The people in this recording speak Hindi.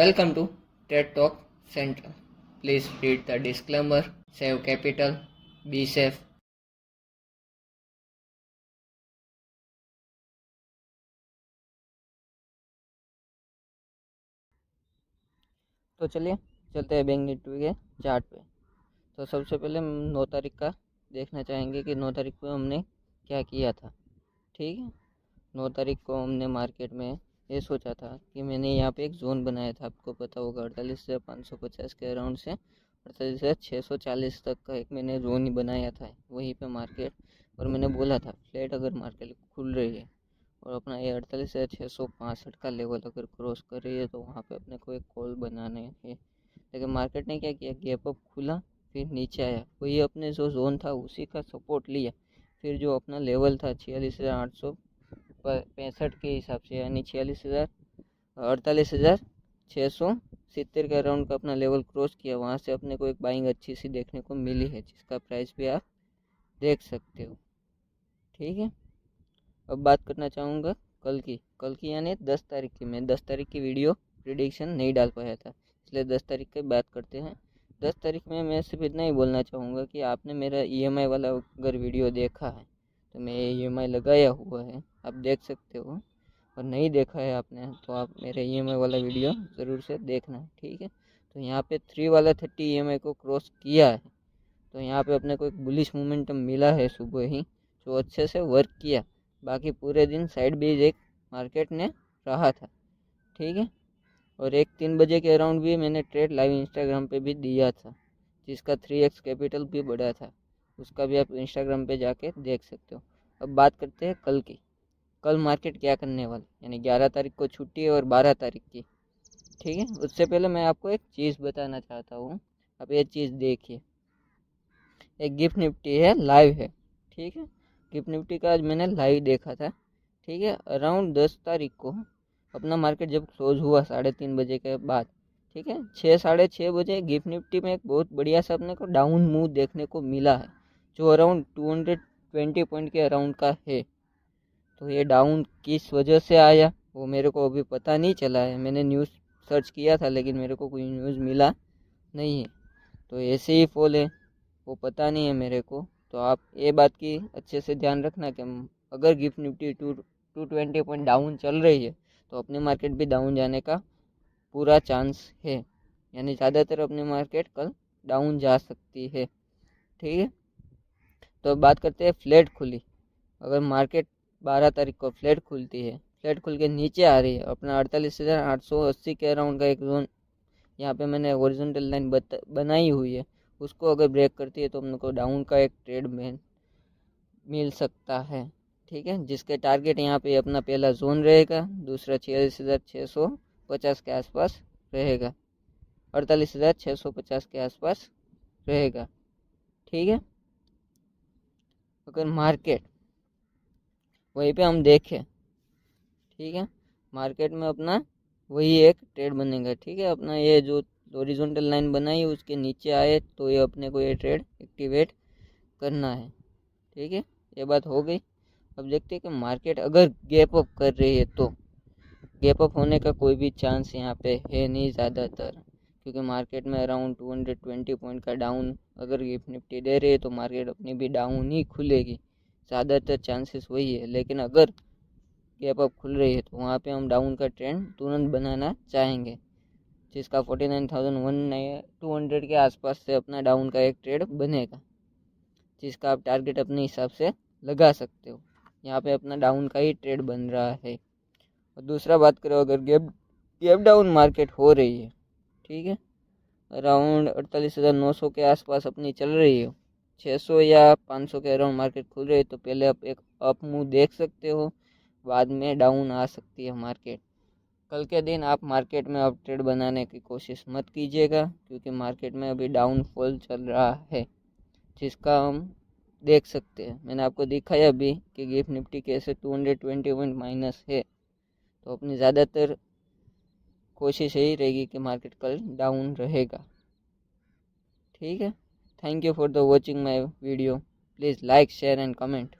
Welcome to TED Talk Center. Please read the disclaimer, save capital, be safe. तो चलिए चलते हैं बैंक निफ्टी के चार्ट पे। तो सबसे पहले 9 तारीख का देखना चाहेंगे कि 9 तारीख को हमने क्या किया था। ठीक है, 9 तारीख को हमने मार्केट में ये सोचा था कि मैंने यहाँ पे एक जोन बनाया था, आपको पता होगा 48,550 के अराउंड से 48,640 तक का एक मैंने जोन ही बनाया था वहीं पे मार्केट। और मैंने बोला था फ्लैट अगर मार्केट खुल रही है और अपना ये 48,665 का लेवल अगर क्रॉस कर रही है तो वहाँ पे अपने को एक कॉल बनाने हैं। लेकिन मार्केट ने क्या किया, गैप अप खुला फिर नीचे आया, वही अपने जो जोन था उसी का सपोर्ट लिया। फिर जो अपना लेवल था 46,865 के हिसाब से, यानी 48,670 के अराउंड का अपना लेवल क्रॉस किया। वहाँ से अपने को एक बाइंग अच्छी सी देखने को मिली है, जिसका प्राइस भी आप देख सकते हो। ठीक है, अब बात करना चाहूँगा कल की यानी 10 तारीख की। मैं 10 तारीख की वीडियो प्रिडिक्शन नहीं डाल पाया था, इसलिए 10 तारीख की बात करते हैं। 10 तारीख में मैं सिर्फ इतना ही बोलना चाहूँगा कि आपने मेरा EMI वाला अगर वीडियो देखा है तो मैं EMI लगाया हुआ है, आप देख सकते हो। और नहीं देखा है आपने तो आप मेरे EMI वाला वीडियो ज़रूर से देखना। ठीक है, तो यहाँ पे 3 वाला 30 EMI को क्रॉस किया है, तो यहाँ पे अपने को एक बुलिश मोमेंटम मिला है सुबह ही, जो अच्छे से वर्क किया। बाकी पूरे दिन साइड बेज एक मार्केट ने रहा था। ठीक है, और 3 बजे के अराउंड भी मैंने ट्रेड लाइव इंस्टाग्राम पे भी दिया था, जिसका 3x कैपिटल भी बढ़ा था, उसका भी आप इंस्टाग्राम पे जाके देख सकते हो। अब बात करते हैं कल की। कल मार्केट क्या करने वाला, यानी 11 तारीख को छुट्टी है और 12 तारीख की। ठीक है, उससे पहले मैं आपको एक चीज़ बताना चाहता हूँ, आप ये चीज़ देखिए। एक गिफ्ट निफ्टी है, लाइव है। ठीक है, गिफ्ट निफ्टी का आज मैंने लाइव देखा था। ठीक है, अराउंड 10 तारीख को अपना मार्केट जब क्लोज हुआ 3:30 बजे के बाद, ठीक है, 6-6:30 बजे गिफ्ट निफ्टी में एक बहुत बढ़िया सा अपने को डाउन मूव देखने को मिला है, जो अराउंड 220 पॉइंट के अराउंड का है। तो ये डाउन किस वजह से आया वो मेरे को अभी पता नहीं चला है, मैंने न्यूज़ सर्च किया था लेकिन मेरे को कोई न्यूज़ मिला नहीं है। तो ऐसे ही फॉल है वो पता नहीं है मेरे को। तो आप ये बात की अच्छे से ध्यान रखना कि अगर गिफ्ट निफ्टी 220 पॉइंट डाउन चल रही है तो अपनी मार्केट भी डाउन जाने का पूरा चांस है, यानी ज़्यादातर अपनी मार्केट कल डाउन जा सकती है। ठीक है, तो बात करते हैं फ्लैट खुली। अगर मार्केट 12 तारीख को फ्लैट खुलती है, फ्लैट खुल के नीचे आ रही है, अपना 48,880 के अराउंड का एक जोन यहाँ पे मैंने हॉरिजॉन्टल लाइन बनाई हुई है, उसको अगर ब्रेक करती है तो अपने को डाउन का एक ट्रेड में मिल सकता है। ठीक है, जिसके टारगेट यहाँ पे अपना पहला जोन रहेगा, दूसरा 46,650 के आसपास रहेगा, 48,650 के आसपास रहेगा। ठीक है, अगर मार्केट वहीं पे हम देखें, ठीक है, मार्केट में अपना वही एक ट्रेड बनेगा। ठीक है, अपना ये जो हॉरिजॉन्टल लाइन बनाई है उसके नीचे आए तो ये अपने को ये ट्रेड एक्टिवेट करना है। ठीक है, ये बात हो गई। अब देखते हैं कि मार्केट अगर गैप अप कर रही है तो गैप अप होने का कोई भी चांस यहाँ पे है नहीं ज़्यादातर, क्योंकि मार्केट में अराउंड 220 पॉइंट का डाउन अगर गिफ्ट निफ्टी दे रही है तो मार्केट अपनी भी डाउन ही खुलेगी, ज़्यादातर चांसेस वही है। लेकिन अगर गैप अप खुल रही है तो वहाँ पे हम डाउन का ट्रेंड तुरंत बनाना चाहेंगे, जिसका 49,200 के आसपास से अपना डाउन का एक ट्रेड बनेगा, जिसका आप टारगेट अपने हिसाब से लगा सकते हो। यहाँ पे अपना डाउन का ही ट्रेड बन रहा है। और दूसरा बात करो, अगर गैप डाउन मार्केट हो रही है, ठीक है, अराउंड 48,900 के आसपास अपनी चल रही है, 600 या 500 के अराउंड मार्केट खुल रही है, तो पहले आप एक अप मूव देख सकते हो, बाद में डाउन आ सकती है मार्केट। कल के दिन आप मार्केट में अप ट्रेड बनाने की कोशिश मत कीजिएगा, क्योंकि मार्केट में अभी डाउनफॉल चल रहा है, जिसका हम देख सकते हैं। मैंने आपको दिखाया भी कि गिफ्ट निफ्टी कैसे 220 पॉइंट माइनस है, तो अपनी ज़्यादातर कोशिश यही रहेगी कि मार्केट कल डाउन रहेगा। ठीक है, thank you for the watching my video, please like share and comment.